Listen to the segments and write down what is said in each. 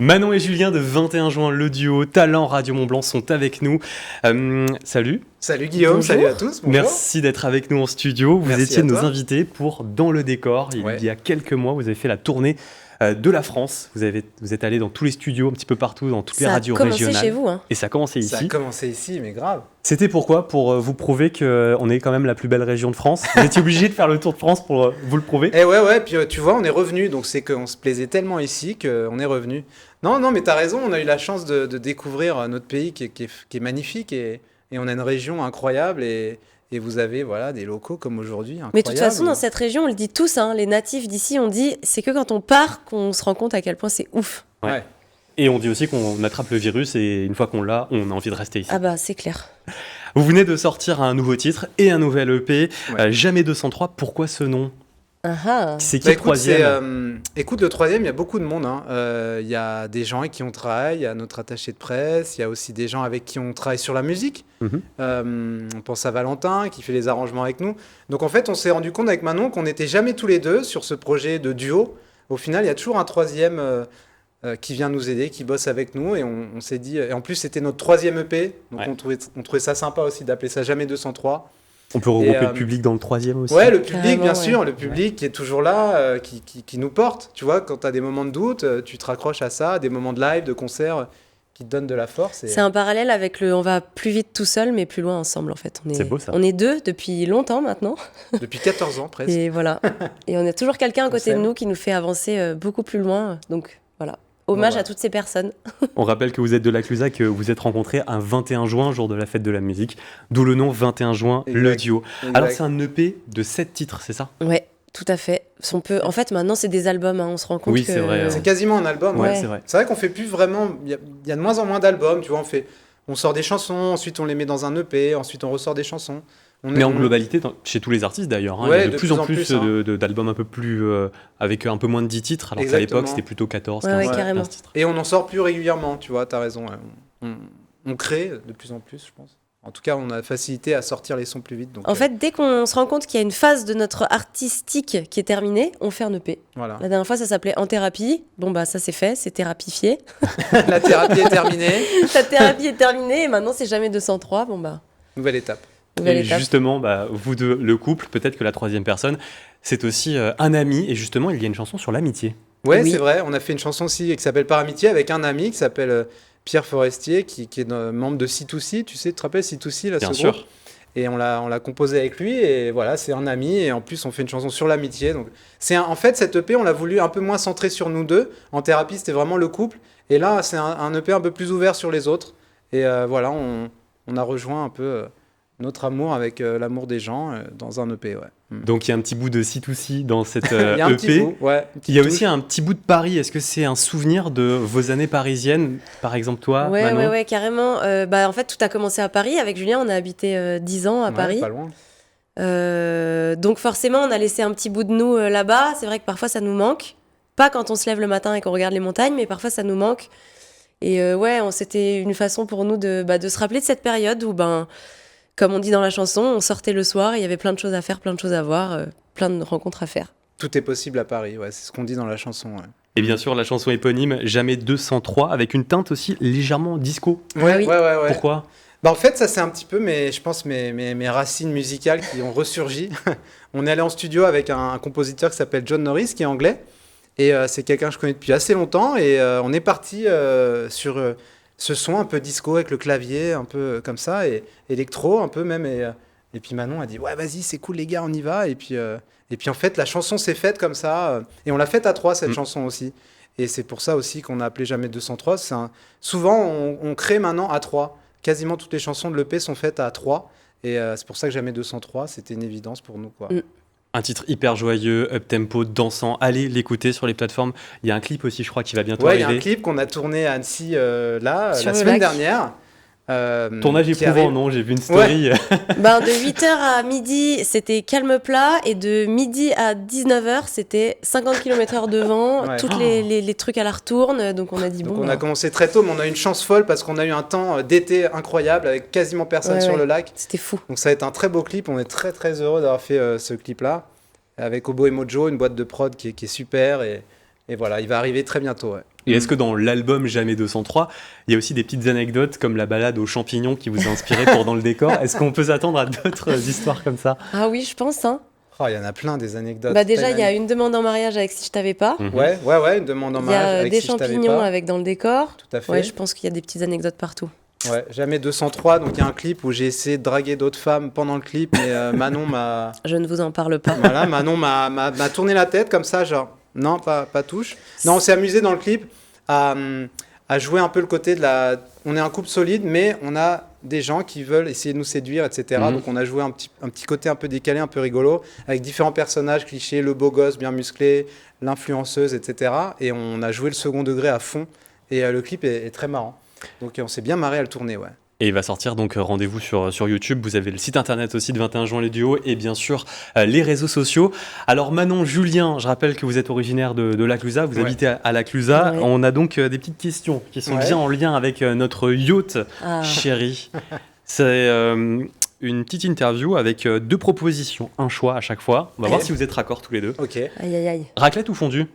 Manon et Julien de 21 juin, le duo Talent Radio Mont Blanc sont avec nous. Salut. Salut Guillaume, Bonjour. salut à tous. Bonjour. Merci d'être avec nous en studio. Vous Merci étiez à nos toi. invités pour Dans le décor. Ouais. Il y a quelques mois, vous avez fait la tournée de la France. Vous êtes allé dans tous les studios, un petit peu partout, dans toutes les radios Ça a commencé régionales. chez vous, hein. Et ça a commencé Ça a ici. commencé ici, mais grave. C'était pourquoi? Pour vous prouver qu'on est quand même la plus belle région de France. Vous étiez obligé de faire le tour de France pour vous le prouver. Et ouais, puis tu vois, on est revenu, donc c'est qu'on se plaisait tellement ici qu'on est revenu. Non, mais t'as raison, on a eu la chance de découvrir notre pays qui est magnifique et on a une région incroyable et vous avez voilà, des locaux comme aujourd'hui incroyables. Mais de toute façon, dans cette région, on le dit tous, hein, les natifs d'ici, on dit c'est que quand on part qu'on se rend compte à quel point c'est ouf. Ouais. Et on dit aussi qu'on attrape le virus et une fois qu'on l'a, on a envie de rester ici. Ah bah, c'est clair. Vous venez de sortir un nouveau titre et un nouvel EP, Ouais. Jamais 203. Pourquoi ce nom? Ah ah. C'est qui Bah, le écoute, troisième? écoute, le troisième, il y a beaucoup de monde, hein. Il y a des gens avec qui on travaille, il y a notre attaché de presse, il y a aussi des gens avec qui on travaille sur la musique. Mhm. On pense à Valentin qui fait les arrangements avec nous. Donc en fait, on s'est rendu compte avec Manon qu'on n'était jamais tous les deux sur ce projet de duo. Au final, il y a toujours un troisième qui vient nous aider, qui bosse avec nous. Et on s'est dit... Et en plus, c'était notre troisième EP. Donc Ouais. on trouvait ça sympa aussi d'appeler ça Jamais 203. On peut regrouper Et, le public dans le troisième aussi. Ouais, le public, Carrément, bien ouais. sûr, le public qui est toujours là, qui nous porte. Tu vois, quand tu as des moments de doute, tu te raccroches à ça, des moments de live, de concert qui te donnent de la force. Et... C'est un parallèle avec le on va plus vite tout seul, mais plus loin ensemble, en fait. C'est beau, ça. On est deux depuis longtemps maintenant. Depuis 14 ans presque. Et voilà. Et on a toujours quelqu'un à On côté de s'aime. nous qui nous fait avancer beaucoup plus loin. Donc voilà. Hommage Voilà. à toutes ces personnes. On rappelle que vous êtes de la Clusa, que vous êtes rencontrés un 21 juin, jour de la fête de la musique. D'où le nom 21 juin, le Exact. duo. Exact. Alors c'est un EP de 7 titres, c'est ça? Ouais, tout à fait. En fait, maintenant, c'est des albums. Hein. On se rend compte Oui, que... c'est vrai, C'est quasiment un album. Ouais, Ouais. c'est vrai. C'est vrai qu'on fait plus vraiment. Il y a de moins en moins d'albums. Tu vois, on sort des chansons, ensuite on les met dans un EP, ensuite on ressort des chansons. Mais en globalité, chez tous les artistes d'ailleurs, hein, Ouais, il y a de plus en plus hein. d'albums un peu plus avec un peu moins de 10 titres, alors qu'à Exactement. l'époque c'était plutôt 14, Ouais, 15, ouais, carrément. 15 titres. Et on en sort plus régulièrement, tu vois, t'as raison. Ouais. On crée de plus en plus, je pense. En tout cas, on a facilité à sortir les sons plus vite. Donc, En fait, dès qu'on se rend compte qu'il y a une phase de notre artistique qui est terminée, on fait un EP. voilà. La dernière fois, ça s'appelait En thérapie. Bon, bah, ça c'est fait, c'est thérapifié. La thérapie est terminée. Ta thérapie est terminée et maintenant, c'est jamais 203. Bon, bah, Nouvelle étape. nouvelle Et étape. justement, vous deux, le couple, peut-être que la troisième personne, c'est aussi un ami, et justement il y a une chanson sur l'amitié. Ouais, Oui. c'est vrai. On a fait une chanson aussi qui s'appelle Par amitié avec un ami qui s'appelle Pierre Forestier, qui est membre de C2C. Tu sais, tu te rappelles C2C, là, Bien ce sûr. groupe. Et on l'a composé avec lui. Et voilà, c'est un ami. Et en plus, on fait une chanson sur l'amitié. Donc, en fait, cette EP, on l'a voulu un peu moins centré sur nous deux. En thérapie, c'était vraiment le couple. Et là, c'est un EP un peu plus ouvert sur les autres. Et voilà, on a rejoint un peu notre amour avec l'amour des gens dans un EP. Ouais. Donc il y a un petit bout de C2C dans cette Il y a un petit EP. bout, ouais, une petite Il y a touche. aussi un petit bout de Paris. Est-ce que c'est un souvenir de vos années parisiennes? Par exemple, toi, Ouais, Manon? ouais, carrément. En fait, tout a commencé à Paris. Avec Julien, on a habité 10 ans à Ouais, Paris. pas loin. Donc forcément, on a laissé un petit bout de nous là-bas. C'est vrai que parfois, ça nous manque. Pas quand on se lève le matin et qu'on regarde les montagnes, mais parfois, ça nous manque. Et c'était une façon pour nous de se rappeler de cette période où, comme on dit dans la chanson, on sortait le soir, il y avait plein de choses à faire, plein de choses à voir, plein de rencontres à faire. Tout est possible à Paris, ouais, c'est ce qu'on dit dans la chanson. Ouais. Et bien sûr, la chanson éponyme Jamais 203, avec une teinte aussi légèrement disco. Ouais, oui. ouais. Pourquoi? En fait, ça c'est un petit peu je pense mes racines musicales qui ont ressurgi. On est allé en studio avec un compositeur qui s'appelle John Norris, qui est anglais. Et c'est quelqu'un que je connais depuis assez longtemps. Et on est parti sur ce son un peu disco avec le clavier, un peu comme ça, et électro un peu même. Et puis Manon a dit ouais, vas-y, c'est cool les gars, on y va. Et puis en fait, la chanson s'est faite comme ça. Et on l'a faite à trois, cette chanson aussi. Et c'est pour ça aussi qu'on a appelé Jamais 203. Souvent, on crée maintenant à trois. Quasiment toutes les chansons de l'EP sont faites à 3. Et c'est pour ça que Jamais 203, c'était une évidence pour nous, quoi. Un titre hyper joyeux, up-tempo, dansant. Allez l'écouter sur les plateformes. Il y a un clip aussi, je crois, qui va bientôt Ouais, il y a arriver. un clip qu'on a tourné à Annecy, Sur la le semaine lac. dernière. Tournage qui éprouvant, arrive. non? J'ai vu une story. De 8h à midi, c'était calme plat. Et de midi à 19h, c'était 50 km/h de vent. Ouais. Toutes les trucs à la retourne. Donc on a dit Donc bon. on a commencé très tôt, mais on a eu une chance folle parce qu'on a eu un temps d'été incroyable avec quasiment personne Ouais, sur ouais. le lac. C'était fou. Donc ça va être un très beau clip. On est très très heureux d'avoir fait ce clip-là. Avec Obo et Mojo, une boîte de prod qui est super. Et voilà, il va arriver très bientôt. Ouais. Et est-ce que dans l'album Jamais 203, il y a aussi des petites anecdotes comme la balade aux champignons qui vous a inspiré pour dans le décor? Est-ce qu'on peut s'attendre à d'autres histoires comme ça? Ah oui, je pense. Hein. Oh, il y en a plein des anecdotes. Bah déjà, il y a une demande en mariage avec Si je t'avais pas. Ouais, une demande en Il y a mariage avec des Si je t'avais champignons pas. avec dans le décor. Tout à fait. Ouais, je pense qu'il y a des petites anecdotes partout. Ouais, Jamais 203, donc il y a un clip où j'ai essayé de draguer d'autres femmes pendant le clip, mais Manon m'a... Je ne vous en parle pas. Voilà, Manon m'a tourné la tête comme ça, genre, non, pas touche. Non, on s'est amusé dans le clip à jouer un peu le côté de la... On est un couple solide, mais on a des gens qui veulent essayer de nous séduire, etc. Donc on a joué un petit côté un peu décalé, un peu rigolo, avec différents personnages clichés, le beau gosse bien musclé, l'influenceuse, etc. Et on a joué le second degré à fond. Et le clip est très marrant. Donc on s'est bien marré à le tourner, ouais. Et il va sortir, donc rendez-vous sur YouTube. Vous avez le site internet aussi de 21 juin les duos et bien sûr les réseaux sociaux. Alors Manon, Julien, je rappelle que vous êtes originaire de La Clusaz, vous habitez à La Clusaz. Ouais. On a donc des petites questions qui sont bien en lien avec notre yacht chéri. C'est une petite interview avec 2 propositions, un choix à chaque fois. On va voir si vous êtes raccord tous les deux. Ok. Aïe, aïe, aïe. Raclette ou fondue?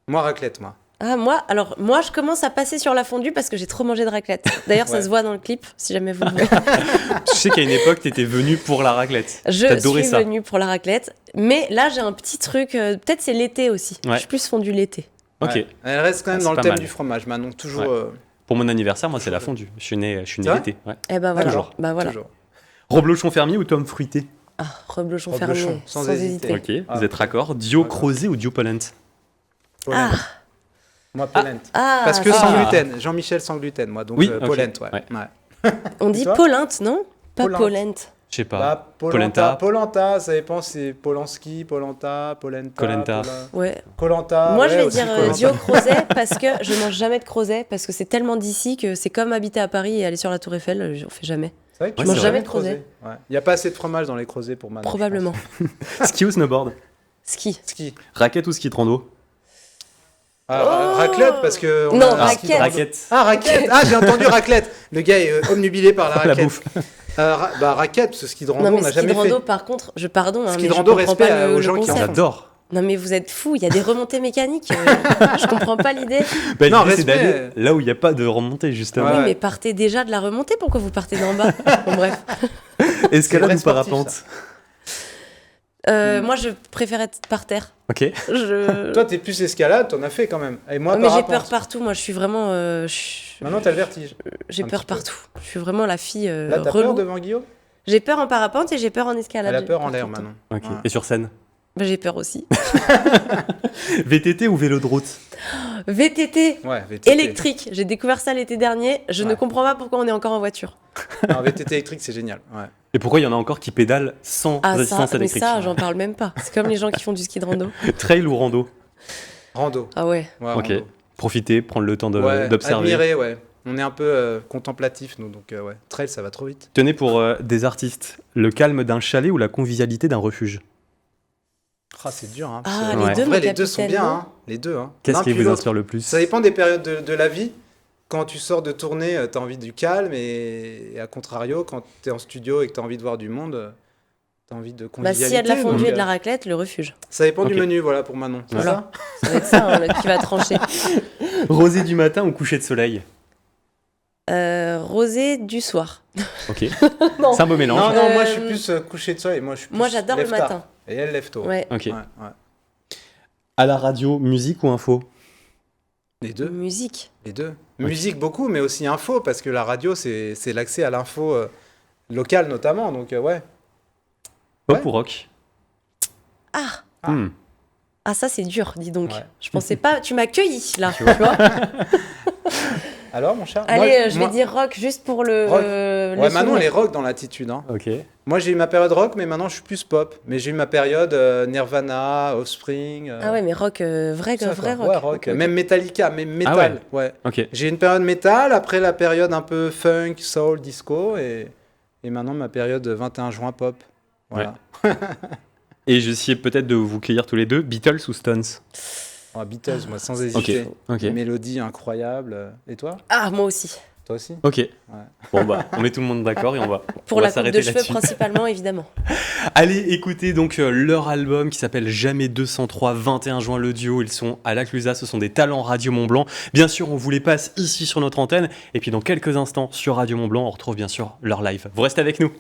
Moi, raclette, moi. Ah, moi, je commence à passer sur la fondue parce que j'ai trop mangé de raclette. D'ailleurs, ça se voit dans le clip, si jamais vous le voulez. Je sais qu'à une époque, t'étais venue pour la raclette. Je T'adorais suis ça. venue pour la raclette. Mais là, j'ai un petit truc. Peut-être c'est l'été aussi. Ouais. Je suis plus fondue l'été. Ok. Ouais. Elle reste quand même Ah, dans c'est le pas thème mal. du fromage, Manon. Toujours. Ouais. Pour mon anniversaire, moi, c'est la fondue. Je suis né vrai l'été. Ouais. Eh ben voilà. Toujours. Bah voilà. Toujours. Reblochon fermier ou tome fruité? Ah, reblochon Reblochon, fermier. sans Sans hésiter. hésiter. Ok, Ah. vous êtes raccord. Dio D'accord. Crozet ou Dio Polenta? Polenta. Moi, polenta. Ah, Parce que ça sans va. gluten. Jean-Michel sans gluten, moi. Donc Oui, ok. polenta, ouais. Ouais. Ouais. On dit toi polente, non? Pas Polente. polente. Je sais pas. Bah, Polenta. Polenta, ça dépend, c'est Polanski, Polenta, Polenta. Colenta. Ouais. Colanta. Moi, je vais aussi, dire Koh-Lanta. Dio Crozet parce que je mange jamais de crozet parce que c'est tellement d'ici que c'est comme habiter à Paris et aller sur la Tour Eiffel. On fait jamais. C'est vrai que Ouais, tu c'est manges vrai. jamais de crozet. Ouais. Il n'y a pas assez de fromage dans les creusets pour Manon. je Probablement. Ski ou snowboard? Ski. pense. Ski. Raquette ou ski de rando? Ah, Oh raclette, parce que. Non, a un ski de rando. Raquette. Ah, raquette. Ah, j'ai entendu raclette. Le gars est omnubilé par la La raquette. bouffe. Bah, raquette, parce que ski de rando, Non, mais on n'a ski de jamais rando, fait. par contre, pardon, hein, Ski mais de je rando, comprends respect pas aux le gens qui en concept. font. J'adore. Non, mais vous êtes fous, il y a des remontées mécaniques. Je comprends pas l'idée. Bah, Non, l'idée, c'est respect. d'aller là où il n'y a pas de remontée, justement. Ouais. Oui, mais partez déjà de la remontée, pourquoi vous partez d'en bas? Bon, bref. Escalade vrai ou sportif, parapente? Moi, je préfère être par terre. Ok. Toi, t'es plus escalade, t'en as fait quand même. Et moi, mais j'ai parapente. peur partout, moi je suis vraiment. Maintenant, t'as le vertige. J'ai un peur petit peu. partout. Je suis vraiment la fille Là, t'as relou. peur devant Guillaume? J'ai peur en parapente et j'ai peur en escalade. Elle a J'ai peur en tout l'air, le temps. Manon. Ok. Ouais. Et sur scène? Bah, j'ai peur aussi. VTT ou vélo de route? VTT Ouais, VTT. électrique. J'ai découvert ça l'été dernier. Je ne Ouais. comprends pas pourquoi on est encore en voiture. Non, VTT électrique, c'est génial. Ouais. Et pourquoi il y en a encore qui pédalent sans Ah, ça, résistance mais électrique? ça, j'en parle même pas. C'est comme les gens qui font du ski de rando. Trail ou rando? Rando. Ah ouais. Ouais, Ok. rando. Profiter, prendre le temps Ouais, d'observer. admirer, ouais. On est un peu contemplatif, nous, donc ouais. Trail, ça va trop vite. Tenez, pour des artistes, le calme d'un chalet ou la convivialité d'un refuge? Ah, c'est dur, hein. Ah, parce que- les Ouais. deux, En vrai, mon les deux sont capitaine, bien, non hein. Les deux, hein. Qu'est-ce L'un qui puis vous l'autre. inspire le plus? Ça dépend des périodes de la vie. Quand tu sors de tournée, t'as envie du calme, et à contrario, quand t'es en studio et que t'as envie de voir du monde, t'as envie de Bah, convivialité. s'il y a de la fondue donc, et de la raclette, le refuge. Ça dépend du Ok. menu, voilà, pour Manon. C'est Voilà. ça Ça va être ça hein, qui va trancher. Rosé du matin ou coucher de soleil? Rosé du soir. Ok. Non. C'est un beau mélange. Non, non, moi, je suis Euh, plus couché de soleil. Moi, je suis plus Moi, j'adore le lève-tard. matin. Et elle lève tôt. Ouais. Ok. Ouais, ouais. À la radio, musique ou info? Les deux. Musique. Les deux. Musique beaucoup, mais aussi info, parce que la radio, c'est l'accès à l'info locale notamment. Donc, ouais. Pop Ouais. ou rock? Ah. Ah. Hmm. Ah, ça, c'est dur, dis donc. Ouais. Je pensais pas. Tu m'as cueilli, là. Tu vois Alors, mon cher Allez, moi, je moi- vais dire rock juste pour le. Rock. le Ouais, Manon, souvenir. elle est rock dans l'attitude. Hein. Ok. Moi, j'ai eu ma période rock, mais maintenant, je suis plus pop. Mais j'ai eu ma période Nirvana, Offspring. Ah ouais, mais rock, vrai, tout ça, vrai quoi. rock. Ouais, rock. Ok, ok. Même Metallica, même metal. Ah ouais. Ok. J'ai eu une période métal, après la période un peu funk, soul, disco, et maintenant ma période 21 juin pop. Voilà. Et j'essayais peut-être de vous cueillir tous les deux. Beatles ou Stones? Oh, Beatles, moi, sans Ok. hésiter. Ok. Une mélodie incroyable. Et toi? Ah, moi aussi. toi aussi. Ok. Bon bah, on met tout le monde d'accord et on va Pour la coupe s'arrêter de cheveux là-dessus. principalement, évidemment. Allez écouter donc leur album qui s'appelle Jamais 203, 21 juin le duo. Ils sont à la Clusa, ce sont des talents Radio Mont-Blanc. Bien sûr, on vous les passe ici sur notre antenne. Et puis dans quelques instants sur Radio Mont-Blanc, on retrouve bien sûr leur live. Vous restez avec nous.